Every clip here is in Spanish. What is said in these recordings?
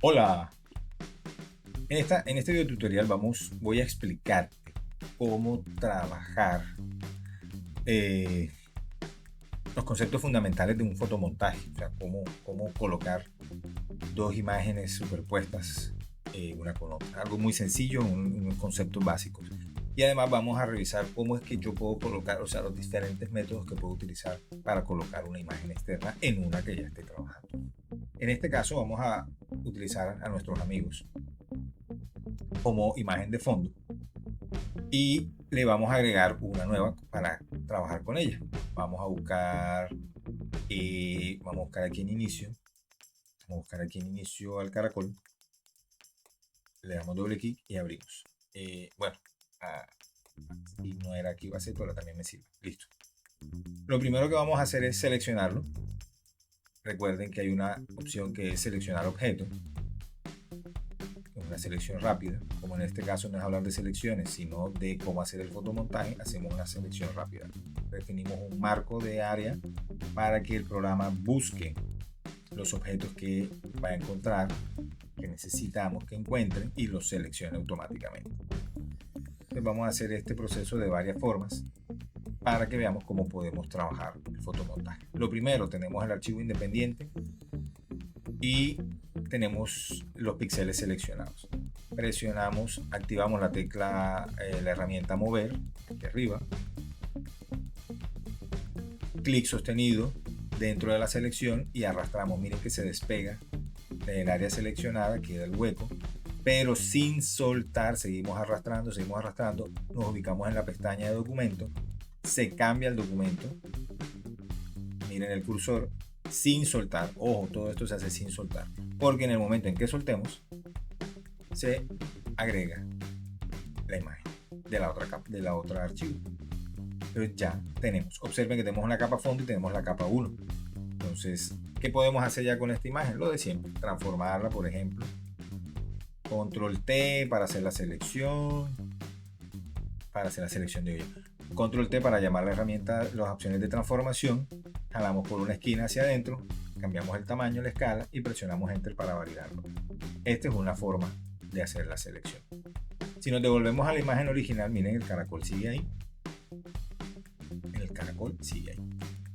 Hola, en este video tutorial voy a explicarte cómo trabajar eh, los conceptos fundamentales de un fotomontaje, o sea, cómo colocar dos imágenes superpuestas una con otra. Algo muy sencillo, unos conceptos básicos. Y además vamos a revisar cómo es que yo puedo colocar, o sea, los diferentes métodos que puedo utilizar para colocar una imagen externa en una que ya esté trabajando. En este caso vamos a utilizar a nuestros amigos como imagen de fondo y le vamos a agregar una nueva para trabajar con ella. Vamos a buscar aquí en inicio, al caracol, le damos doble clic y abrimos. Bueno, y no era aquí base, pero también me sirve. Listo. Lo primero que vamos a hacer es seleccionarlo. Recuerden que hay una opción que es seleccionar objeto, una selección rápida. Como en este caso no es hablar de selecciones, sino de cómo hacer el fotomontaje, hacemos una selección rápida. Definimos un marco de área para que el programa busque los objetos que va a encontrar, que necesitamos que encuentren, y los seleccione automáticamente. Entonces vamos a hacer este proceso de varias formas para que veamos cómo podemos trabajar el fotomontaje. Lo primero, tenemos el archivo independiente y tenemos los píxeles seleccionados. Presionamos, activamos la tecla, la herramienta mover, aquí arriba. Clic sostenido dentro de la selección y arrastramos. Miren que se despega del área seleccionada, queda el hueco, pero sin soltar. Seguimos arrastrando, nos ubicamos en la pestaña de documento, se cambia el documento, miren el cursor, sin soltar. Ojo, todo esto se hace sin soltar, porque en el momento en que soltemos se agrega la imagen de la otra capa, de la otra archivo. Entonces ya tenemos, observen que tenemos una capa fondo y tenemos la capa 1. Entonces, ¿qué podemos hacer ya con esta imagen? Lo de siempre, transformarla, por ejemplo, control T para hacer la selección, de hoy. Control T para llamar la herramienta, las opciones de transformación, jalamos por una esquina hacia adentro, cambiamos el tamaño, la escala y presionamos Enter para validarlo. Esta es una forma de hacer la selección. Si nos devolvemos a la imagen original, miren, el caracol sigue ahí.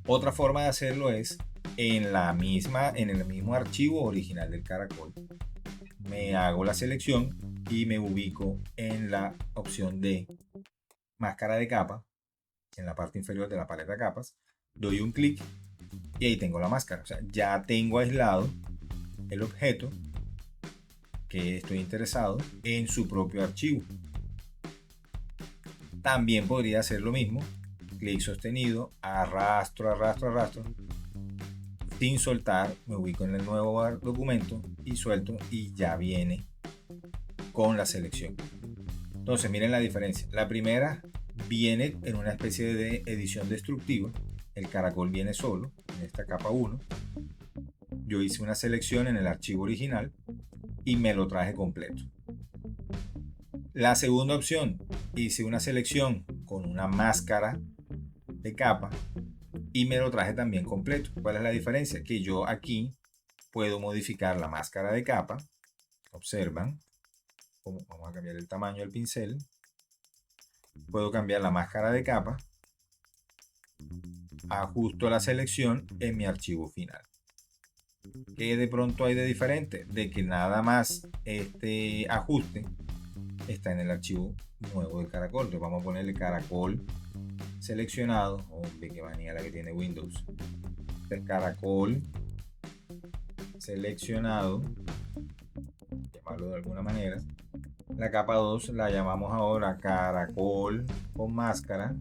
Otra forma de hacerlo es en el mismo archivo original del caracol. Me hago la selección y me ubico en la opción de máscara de capa, en la parte inferior de la paleta de capas. Doy un clic y ahí tengo la máscara. O sea, ya tengo aislado el objeto que estoy interesado en su propio archivo. También podría hacer lo mismo. Clic sostenido, arrastro, sin soltar, me ubico en el nuevo documento y suelto y ya viene con la selección. Entonces miren la diferencia. La primera viene en una especie de edición destructiva. El caracol viene solo en esta capa 1. Yo hice una selección en el archivo original y me lo traje completo. La segunda opción, hice una selección con una máscara de capa y me lo traje también completo. ¿Cuál es la diferencia? Que yo aquí puedo modificar la máscara de capa. Observan. Vamos a cambiar el tamaño del pincel. Puedo cambiar la máscara de capa. Ajusto la selección en mi archivo final. ¿Qué de pronto hay de diferente? De que nada más este ajuste está en el archivo nuevo del caracol. Entonces vamos a ponerle caracol seleccionado. Hombre, qué manía la que tiene Windows. El caracol seleccionado, llamarlo de alguna manera. La capa 2 la llamamos ahora caracol con máscara.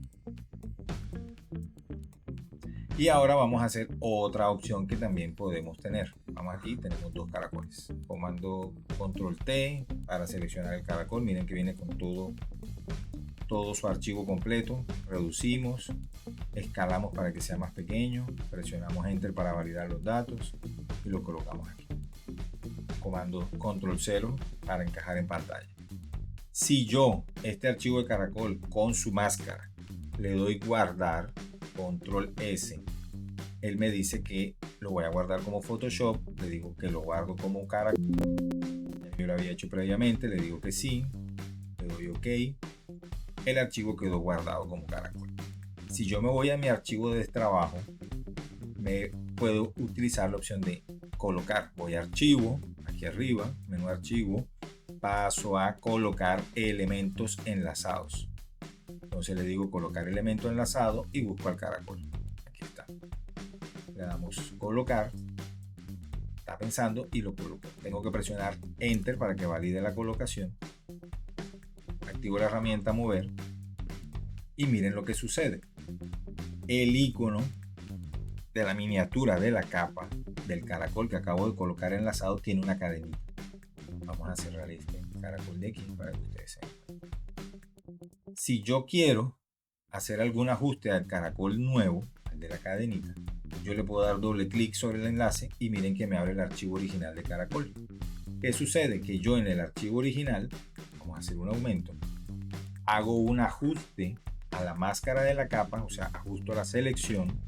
Y ahora vamos a hacer otra opción que también podemos tener. Vamos aquí, tenemos dos caracoles. Comando control T para seleccionar el caracol. Miren que viene con todo su archivo completo. Reducimos, escalamos para que sea más pequeño, presionamos Enter para validar los datos y lo colocamos aquí. Comando control 0 para encajar en pantalla. Si yo este archivo de caracol con su máscara le doy guardar, control S, él me dice que lo voy a guardar como Photoshop. Le digo que lo guardo como caracol. yo lo había hecho previamente, le digo que sí, le doy OK. El archivo quedó guardado como caracol. Si yo me voy a mi archivo de trabajo, me puedo utilizar la opción de colocar. Voy a archivo, aquí arriba, menú archivo, paso a colocar elementos enlazados. Entonces le digo colocar elemento enlazado y busco al caracol. Aquí está. Le damos colocar. Está pensando y lo coloco. Tengo que presionar Enter para que valide la colocación. Activo la herramienta mover y miren lo que sucede. El icono de la miniatura de la capa del caracol que acabo de colocar enlazado tiene una cadenita. Vamos a cerrar este caracol de aquí para que ustedes sepan. Si yo quiero hacer algún ajuste al caracol nuevo, al de la cadenita, yo le puedo dar doble clic sobre el enlace y miren que me abre el archivo original de caracol. ¿Qué sucede? Que yo en el archivo original, vamos a hacer un aumento, hago un ajuste a la máscara de la capa, o sea, ajusto la selección.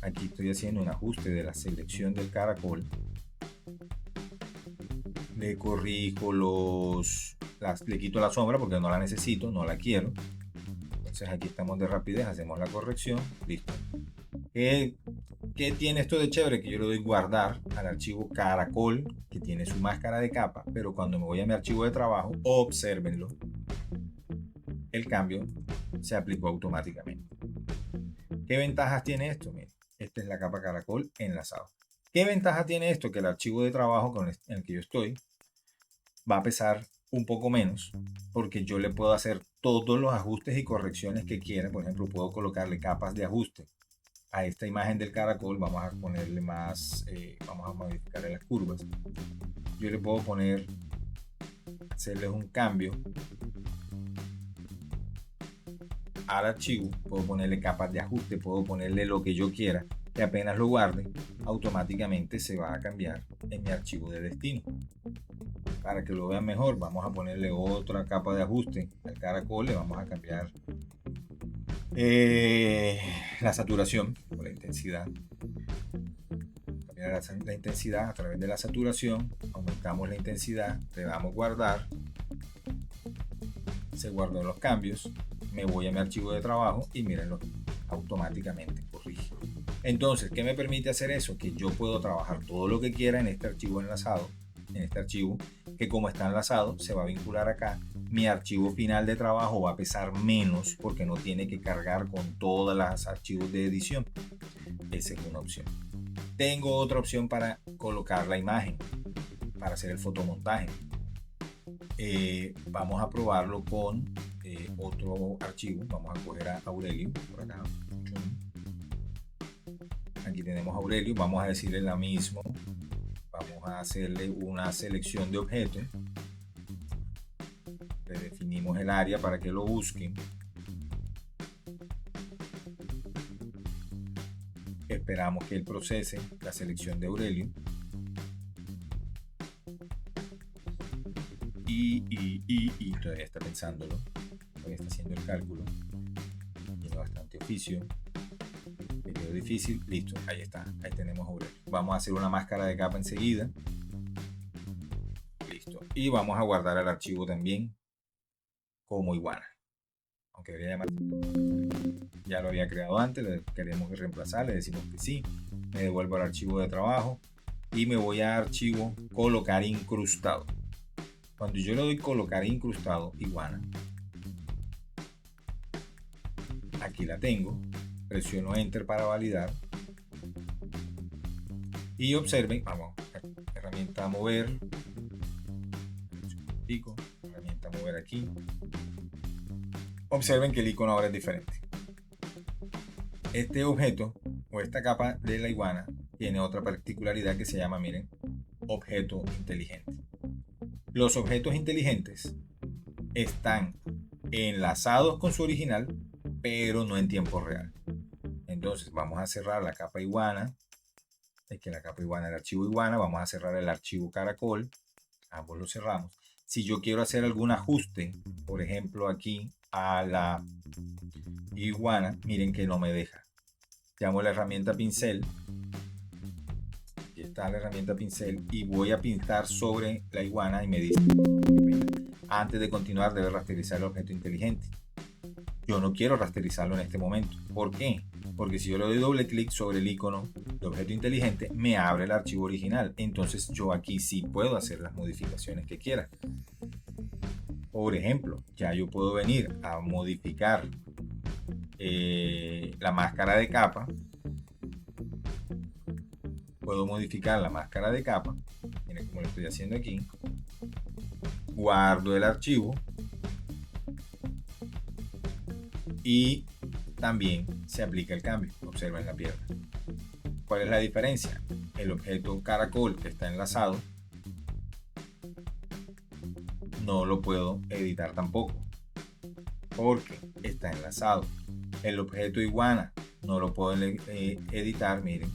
Aquí estoy haciendo un ajuste de la selección del caracol. Le corrijo le quito la sombra porque no la necesito, no la quiero. Entonces aquí estamos de rapidez, hacemos la corrección, listo. ¿Qué tiene esto de chévere? Que yo le doy guardar al archivo caracol, que tiene su máscara de capa, pero cuando me voy a mi archivo de trabajo, obsérvenlo, el cambio se aplicó automáticamente. ¿Qué ventajas tiene esto? Miren, esta es la capa caracol enlazado. ¿Qué ventaja tiene esto? Que el archivo de trabajo en el que yo estoy va a pesar un poco menos, porque yo le puedo hacer todos los ajustes y correcciones que quiera. Por ejemplo, puedo colocarle capas de ajuste a esta imagen del caracol. Vamos a ponerle más, vamos a modificar las curvas. Yo le puedo poner, hacerles un cambio al archivo, puedo ponerle capas de ajuste, puedo ponerle lo que yo quiera, que apenas lo guarde, automáticamente se va a cambiar en mi archivo de destino. Para que lo vean mejor, vamos a ponerle otra capa de ajuste al caracol, le vamos a cambiar la saturación o la intensidad. Cambiar la intensidad a través de la saturación, aumentamos la intensidad, le damos guardar, se guardan los cambios, me voy a mi archivo de trabajo y mírenlo, automáticamente corrige. Entonces, ¿qué me permite hacer eso? Que yo puedo trabajar todo lo que quiera en este archivo enlazado, en este archivo que como está enlazado se va a vincular acá. Mi archivo final de trabajo va a pesar menos porque no tiene que cargar con todos los archivos de edición. Esa es una opción. Tengo otra opción para colocar la imagen, para hacer el fotomontaje. Vamos a probarlo con otro archivo. Vamos a coger a Aurelio por acá. Aquí tenemos a Aurelio. Vamos a decirle la misma. Vamos a hacerle una selección de objetos. Le definimos el área para que lo busquen. Esperamos que él procese la selección de Aurelio. Y todavía está pensándolo. Todavía está haciendo el cálculo. Tiene bastante oficio. Periodo difícil. Listo, ahí está. Ahí tenemos Aurelio. Vamos a hacer una máscara de capa enseguida. Listo. Y vamos a guardar el archivo también como iguana. Aunque debería llamarse. Ya lo había creado antes. Le queremos reemplazar. Le decimos que sí. Me devuelvo al archivo de trabajo. Y me voy a archivo colocar incrustado. Cuando yo le doy colocar incrustado iguana, aquí la tengo, presiono enter para validar y observen, vamos, herramienta mover, herramienta mover aquí, observen que el icono ahora es diferente. Este objeto o esta capa de la iguana tiene otra particularidad que se llama, miren, objeto inteligente. Los objetos inteligentes están enlazados con su original, pero no en tiempo real. Entonces vamos a cerrar la capa iguana. Es que la capa iguana, el archivo iguana. Vamos a cerrar el archivo caracol. Ambos los cerramos. Si yo quiero hacer algún ajuste, por ejemplo aquí a la iguana, miren que no me deja. Llamo la herramienta pincel. Aquí está. está la herramienta pincel y voy a pintar sobre la iguana y me dice, antes de continuar debe rasterizar el objeto inteligente. Yo no quiero rasterizarlo en este momento. ¿Por qué? Porque si yo le doy doble clic sobre el icono de objeto inteligente, me abre el archivo original. Entonces yo aquí sí puedo hacer las modificaciones que quiera. Por ejemplo, ya yo puedo venir a modificar la máscara de capa. Puedo modificar la máscara de capa. Miren cómo lo estoy haciendo aquí. Guardo el archivo. Y también se aplica el cambio. Observen la pierna. ¿Cuál es la diferencia? El objeto caracol que está enlazado no lo puedo editar tampoco porque está enlazado. El objeto iguana no lo puedo editar, miren,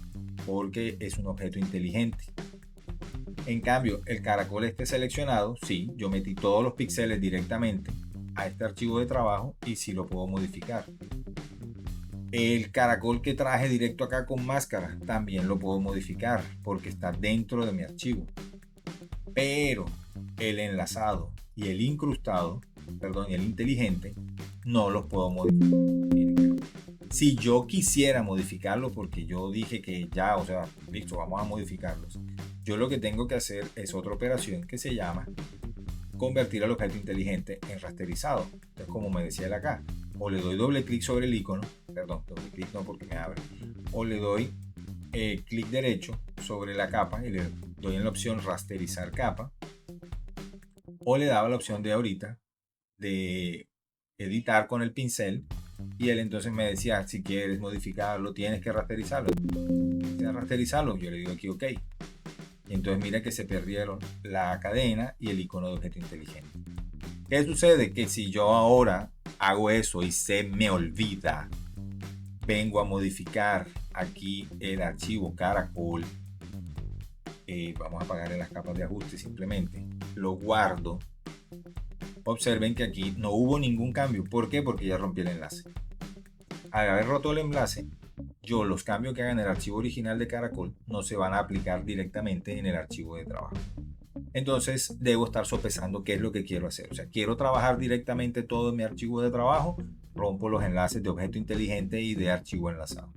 porque es un objeto inteligente. En cambio, el caracol esté seleccionado, sí, yo metí todos los píxeles directamente a este archivo de trabajo y sí lo puedo modificar. El caracol que traje directo acá con máscara también lo puedo modificar porque está dentro de mi archivo. Pero el enlazado y el incrustado, perdón, y el inteligente no los puedo modificar. Miren, si yo quisiera modificarlo, porque yo dije que ya, o sea, listo, vamos a modificarlos. Yo lo que tengo que hacer es otra operación que se llama convertir el objeto inteligente en rasterizado. Entonces, como me decía él acá, o le doy doble clic sobre el icono, perdón, doble clic no porque me abre, o le doy clic derecho sobre la capa y le doy en la opción rasterizar capa, o le daba la opción de ahorita de editar con el pincel y él entonces me decía, si quieres modificarlo tienes que rasterizarlo. Yo le digo aquí ok. Y entonces mira que se perdieron la cadena y el icono de objeto inteligente. ¿Qué sucede? Que si yo ahora hago eso y se me olvida, vengo a modificar aquí el archivo caracol, vamos a apagar las capas de ajuste simplemente, lo guardo. Observen que aquí no hubo ningún cambio. ¿Por qué? Porque ya rompí el enlace. Al haber roto el enlace, los cambios que haga en el archivo original de caracol no se van a aplicar directamente en el archivo de trabajo. Entonces debo estar sopesando qué es lo que quiero hacer. O sea, quiero trabajar directamente todo en mi archivo de trabajo, rompo los enlaces de objeto inteligente y de archivo enlazado.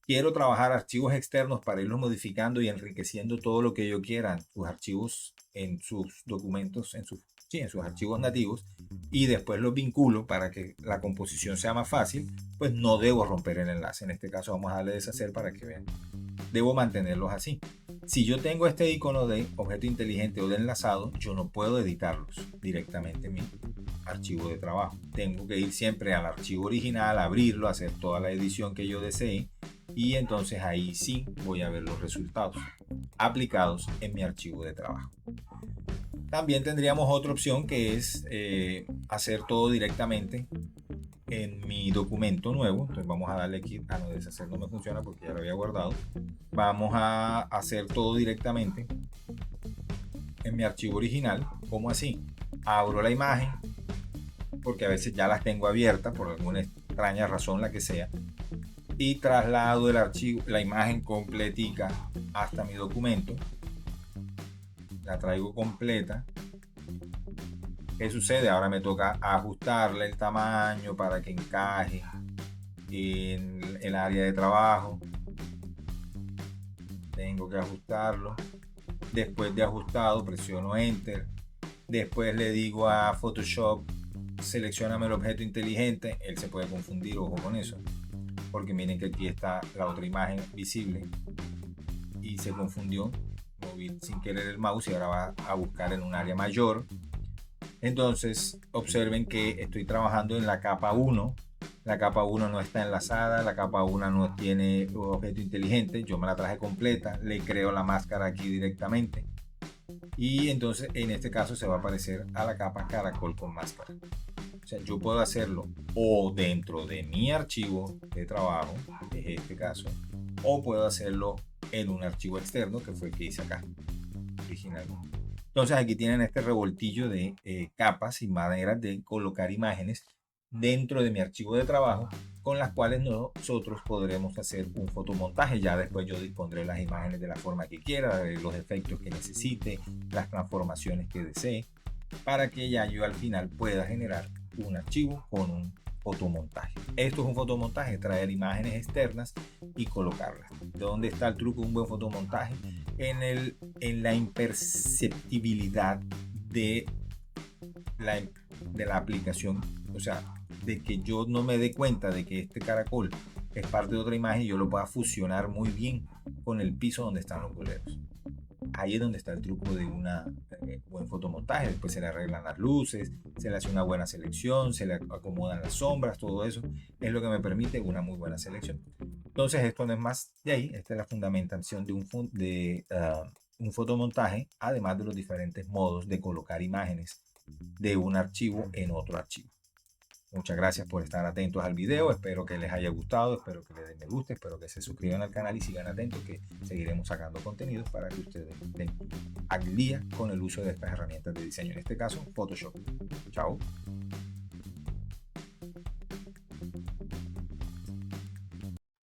Quiero trabajar archivos externos para irlos modificando y enriqueciendo todo lo que yo quiera en sus archivos, en sus documentos, en sus archivos nativos, y después los vinculo para que la composición sea más fácil. Pues no debo romper el enlace. En este caso vamos a darle deshacer para que vean. Debo mantenerlos así. Si yo tengo este icono de objeto inteligente o de enlazado, yo no puedo editarlos directamente en mi archivo de trabajo. Tengo que ir siempre al archivo original, abrirlo, hacer toda la edición que yo desee y entonces ahí sí voy a ver los resultados aplicados en mi archivo de trabajo. También tendríamos otra opción que es hacer todo directamente en mi documento nuevo. Entonces vamos a darle aquí, no, deshacer no me funciona porque ya lo había guardado. Vamos a hacer todo directamente en mi archivo original. ¿Cómo así? Abro la imagen porque a veces ya las tengo abiertas por alguna extraña razón, la que sea, y traslado el archivo, la imagen completica hasta mi documento. La traigo completa. ¿Qué sucede? Ahora me toca ajustarle el tamaño para que encaje en el área de trabajo. Tengo que ajustarlo. Después de ajustado, presiono Enter. Después le digo a Photoshop, seleccioname el objeto inteligente. Él se puede confundir, ojo con eso, porque miren que aquí está la otra imagen visible y se confundió. Moví sin querer el mouse y ahora va a buscar en un área mayor. Entonces observen que estoy trabajando en la capa 1. La capa 1 no está enlazada, la capa 1 no tiene objeto inteligente. Yo me la traje completa, le creo la máscara aquí directamente y entonces en este caso se va a aparecer a la capa caracol con máscara. O sea, yo puedo hacerlo o dentro de mi archivo de trabajo, que es este caso, o puedo hacerlo en un archivo externo, que fue el que hice acá originalmente. Entonces aquí tienen este revoltillo de capas y maneras de colocar imágenes dentro de mi archivo de trabajo con las cuales nosotros podremos hacer un fotomontaje. Ya después yo dispondré las imágenes de la forma que quiera, los efectos que necesite, las transformaciones que desee, para que ya yo al final pueda generar un archivo con un fotomontaje. Esto es un fotomontaje, traer imágenes externas y colocarlas. ¿Dónde está el truco de un buen fotomontaje? En la imperceptibilidad de la aplicación, o sea, de que yo no me dé cuenta de que este caracol es parte de otra imagen y yo lo pueda fusionar muy bien con el piso donde están los boleros. Ahí es donde está el truco de un buen fotomontaje. Después se le arreglan las luces, se le hace una buena selección, se le acomodan las sombras, todo eso es lo que me permite una muy buena selección. Entonces esto no es más de ahí. Esta es la fundamentación de un fotomontaje, además de los diferentes modos de colocar imágenes de un archivo en otro archivo. Muchas gracias por estar atentos al video, espero que les haya gustado, espero que le den me gusta, espero que se suscriban al canal y sigan atentos, que seguiremos sacando contenidos para que ustedes estén al día con el uso de estas herramientas de diseño, en este caso Photoshop. Chao.